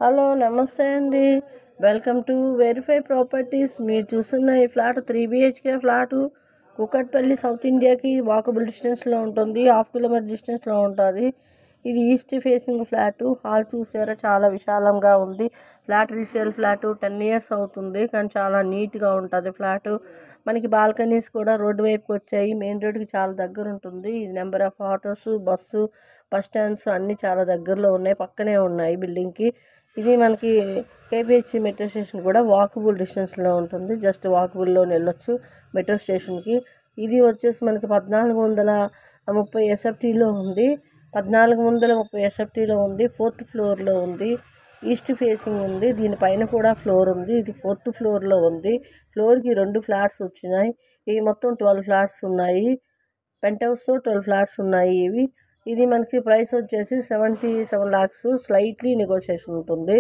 Hello నమస్తే అండి. Welcome to verify properties. మీరు చూస్తున్న ఈ flat 3 BHK flat Kukatpally south ఇండియాకి వాకబుల్ డిస్టెన్స్లో ఉంటుంది. 1/2 కిలోమీటర్ డిస్టెన్స్లో ఉంటుంది. ఇది ఈస్ట్ ఫేసింగ్ ఫ్లాటు. హాల్ చూసారా, చాలా విశాలంగా ఉంది. ఫ్లాట్ రీసేల్ ఫ్లాటు 10 years అవుతుంది, కానీ చాలా నీట్గా ఉంటుంది ఫ్లాటు. మనకి బాల్కనీస్ కూడా రోడ్డు వైపుకి వచ్చాయి. మెయిన్ రోడ్డుకి చాలా దగ్గర ఉంటుంది. ఇది number of autos, bus, bus stands అన్నీ చాలా దగ్గరలో ఉన్నాయి, పక్కనే ఉన్నాయి బిల్డింగ్కి. ఇది మనకి KPHC మెట్రో స్టేషన్ కూడా వాకబుల్ డిస్టెన్స్లో ఉంటుంది. జస్ట్ వాకబుల్లో వెళ్ళొచ్చు మెట్రో స్టేషన్కి. ఇది వచ్చేసి మనకి 1430 SFTలో ఉంది. 1430 SFTలో ఉంది. 4th ఫ్లోర్లో ఉంది. ఈస్ట్ ఫేసింగ్ ఉంది. దీనిపైన కూడా ఫ్లోర్ ఉంది. ఇది 4th ఫ్లోర్లో ఉంది. ఫ్లోర్కి 2 ఫ్లాట్స్ వచ్చినాయి. ఇవి మొత్తం 12 ఫ్లాట్స్ ఉన్నాయి. పెంట్ హౌస్తో 12 ఫ్లాట్స్ ఉన్నాయి ఇవి. ఇది మనకి ప్రైస్ వచ్చేసి 77 lakhs, స్లైట్లీ నెగోషియేషన్ ఉంటుంది.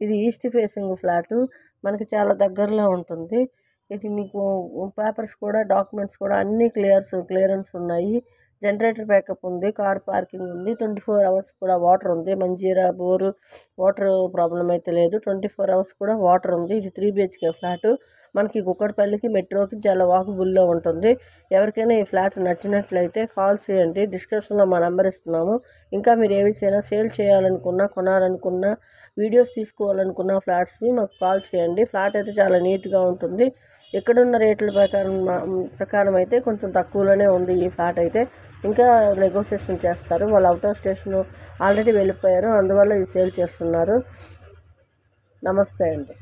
ఇది ఈస్ట్ ఫేసింగ్ ఫ్లాటు, మనకి చాలా దగ్గరలో ఉంటుంది. ఇది మీకు పేపర్స్ కూడా, డాక్యుమెంట్స్ కూడా అన్నీ క్లియరెన్స్ ఉన్నాయి. జనరేటర్ బ్యాకప్ ఉంది, కార్ పార్కింగ్ ఉంది, 24 hours కూడా వాటర్ ఉంది. మంజీరా బోరు వాటర్ ప్రాబ్లం అయితే లేదు. 24 hours కూడా వాటర్ ఉంది. ఇది 3 BHK ఫ్లాటు. మనకి కూకట్పల్లికి మెట్రోకి చాలా వాకబుల్లో ఉంటుంది. ఎవరికైనా ఈ ఫ్లాట్ నచ్చినట్లయితే కాల్ చేయండి. డిస్క్రిప్షన్లో మా నెంబర్ ఇస్తున్నాము. ఇంకా మీరు ఏమైనా సేల్ చేయాలనుకున్నా, కొనాలనుకున్నా, వీడియోస్ తీసుకోవాలనుకున్న ఫ్లాట్స్ని మాకు కాల్ చేయండి. ఫ్లాట్ అయితే చాలా నీట్గా ఉంటుంది. ఎక్కడున్న రేట్ల ప్రకారం అయితే కొంచెం తక్కువలోనే ఉంది ఈ ఫ్లాట్ అయితే. ఇంకా నెగోషియేషన్ చేస్తారు. వాళ్ళు అవుట్ ఆఫ్ స్టేషన్ ఆల్రెడీ వెళ్ళిపోయారు, అందువల్ల ఇది సేల్ చేస్తున్నారు. నమస్తే అండి.